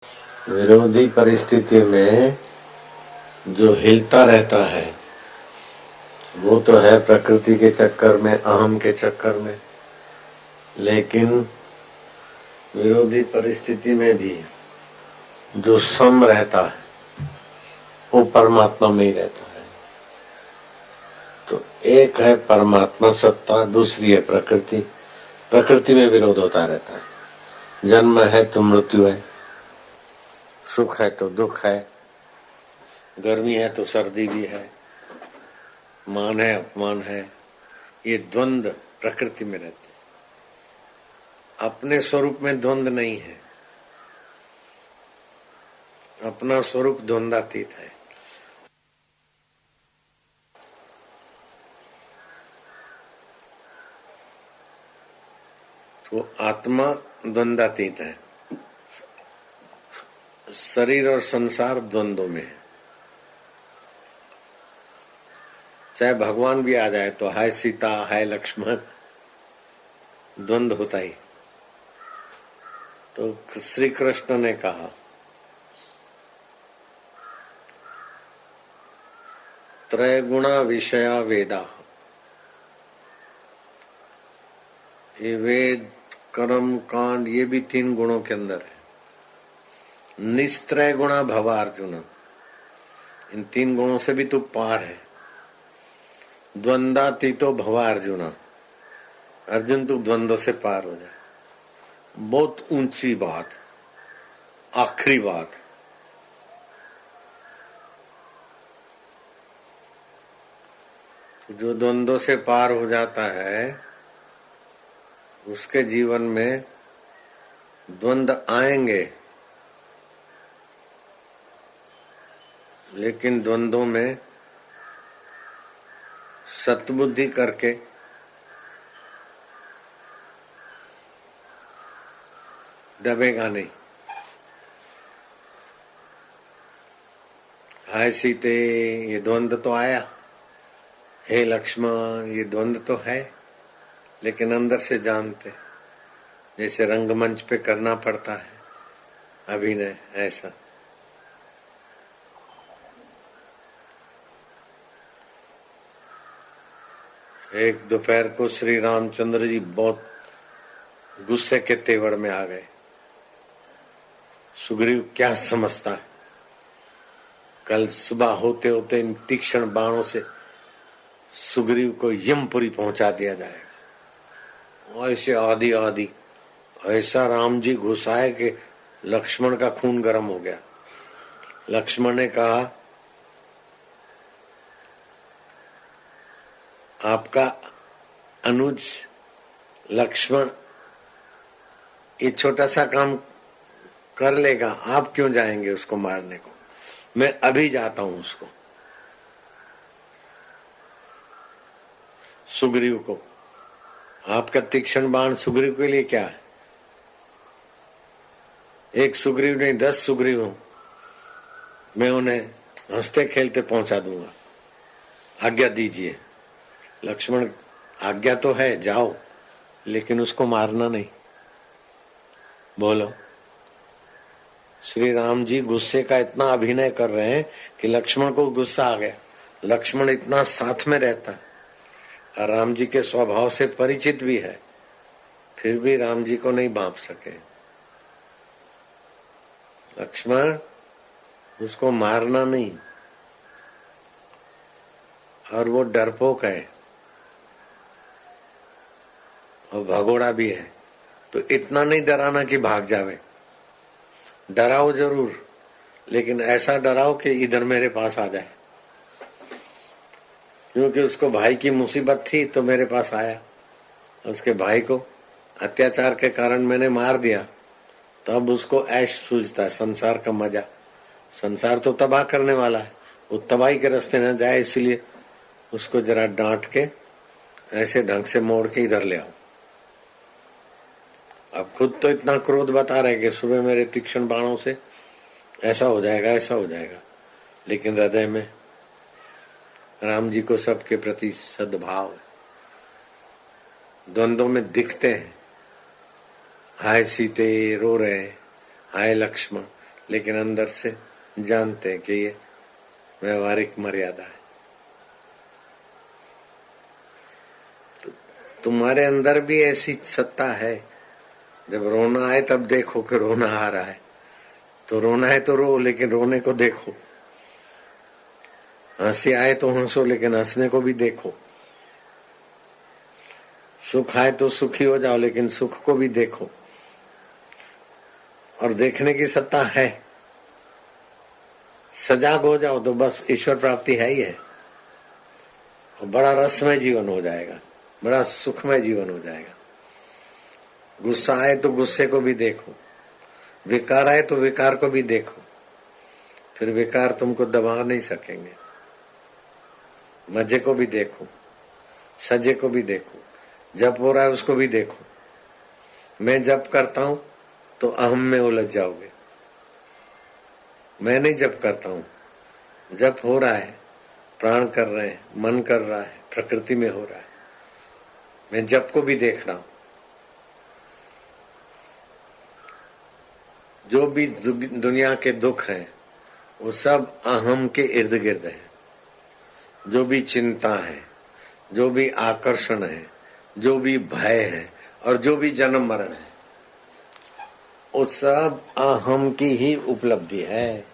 विरोधी परिस्थिति में जो हिलता रहता है वो तो है प्रकृति के चक्कर में, अहम के चक्कर में। लेकिन विरोधी परिस्थिति में भी जो सम रहता है वो परमात्मा में ही रहता है। तो एक है परमात्मा सत्ता, दूसरी है प्रकृति। प्रकृति में विरोध होता रहता है। जन्म है तो मृत्यु है, सुख है तो दुख है, गर्मी है तो सर्दी भी है, मान है अपमान है। ये द्वंद प्रकृति में रहते। अपने स्वरूप में द्वंद नहीं है, अपना स्वरूप द्वंदातीत है। तो आत्मा द्वंदातीत है, शरीर और संसार द्वंद्वों में है। चाहे भगवान भी आ जाए तो हाय सीता हाय लक्ष्मण, द्वंद्व होता ही। तो श्री कृष्ण ने कहा त्रयगुणा विषया वेदा। ये वेद कर्म कांड ये भी 3 गुणों के अंदर है। निस्त्रय गुणा भव अर्जुन, इन 3 गुणों से भी तू पार है। द्वंद्वातीतो भव अर्जुन, अर्जुन तू द्वंद्व से पार हो जाए। बहुत ऊंची बात, आखिरी बात। जो द्वंद्व से पार हो जाता है उसके जीवन में द्वंद्व आएंगे, लेकिन द्वंद्वों में सतबुद्धि करके दबेगा नहीं। हाय सीते, ये द्वंद्व तो आया, हे लक्ष्मण ये द्वंद्व तो है, लेकिन अंदर से जानते, जैसे रंगमंच पे करना पड़ता है अभिनय, ऐसा। एक दोपहर को श्री रामचंद्र जी बहुत गुस्से के तेवर में आ गए। सुग्रीव क्या समझता है, कल सुबह होते होते इन तीक्ष्ण बाणों से सुग्रीव को यमपुरी पहुंचा दिया जाएगा। ऐसे आदि आदि ऐसा राम जी घुसाए कि लक्ष्मण का खून गर्म हो गया। लक्ष्मण ने कहा आपका अनुज लक्ष्मण ये छोटा सा काम कर लेगा, आप क्यों जाएंगे उसको मारने को? मैं अभी जाता हूं उसको। सुग्रीव को, आपका तीक्ष्ण बाण सुग्रीव के लिए क्या है? एक सुग्रीव नहीं 10 सुग्रीव हूं, मैं उन्हें हंसते खेलते पहुंचा दूंगा, आज्ञा दीजिए। लक्ष्मण आज्ञा तो है, जाओ, लेकिन उसको मारना नहीं। बोलो, श्री राम जी गुस्से का इतना अभिनय कर रहे हैं कि लक्ष्मण को गुस्सा आ गया। लक्ष्मण इतना साथ में रहता है, राम जी के स्वभाव से परिचित भी है, फिर भी राम जी को नहीं भांप सके। लक्ष्मण उसको मारना नहीं, और वो डरपोक है और भगोड़ा भी है, तो इतना नहीं डराना कि भाग जावे। डराओ जरूर, लेकिन ऐसा डराओ कि इधर मेरे पास आ जाए। क्योंकि उसको भाई की मुसीबत थी तो मेरे पास आया, उसके भाई को अत्याचार के कारण मैंने मार दिया, तो अब उसको ऐश सूझता है, संसार का मजा। संसार तो तबाह करने वाला है, वो तबाही के रास्ते न जाए, इसलिए उसको जरा डांट के ऐसे ढंग से मोड़ के इधर ले आओ। अब खुद तो इतना क्रोध बता रहे कि सुबह मेरे तीक्ष्ण बाणों से ऐसा हो जाएगा ऐसा हो जाएगा, लेकिन हृदय में राम जी को सबके प्रति सद्भाव है। द्वंद्वों में दिखते हैं, हाय सीते रो रहे, हाय लक्ष्मण, लेकिन अंदर से जानते हैं कि ये व्यवहारिक मर्यादा है। तो तुम्हारे अंदर भी ऐसी सत्ता है, जब रोना आए तब देखो कि रोना आ रहा है, तो रोना है तो रो, लेकिन रोने को देखो। हंसी आए तो हंसो, लेकिन हंसने को भी देखो। सुख आए तो सुखी हो जाओ, लेकिन सुख को भी देखो। और देखने की सत्ता है, सजाग हो जाओ तो बस ईश्वर प्राप्ति है ही है। और बड़ा रसमय जीवन हो जाएगा, बड़ा सुखमय जीवन हो जाएगा। गुस्सा आए तो गुस्से को भी देखो, विकार आए तो विकार को भी देखो, फिर विकार तुमको दबा नहीं सकेंगे। मजे को भी देखो, सजे को भी देखो, जप हो रहा है उसको भी देखो। मैं जप करता हूं तो अहम में उलझ जाओगे। मैं नहीं जप करता हूं, जप हो रहा है, प्राण कर रहे हैं, मन कर रहा है, प्रकृति में हो रहा है, मैं जप को भी देख रहा हूं। जो भी दुनिया के दुख हैं वो सब अहम के इर्द गिर्द है। जो भी चिंता है, जो भी आकर्षण है, जो भी भय है और जो भी जन्म मरण है, वो सब अहम की ही उपलब्धि है।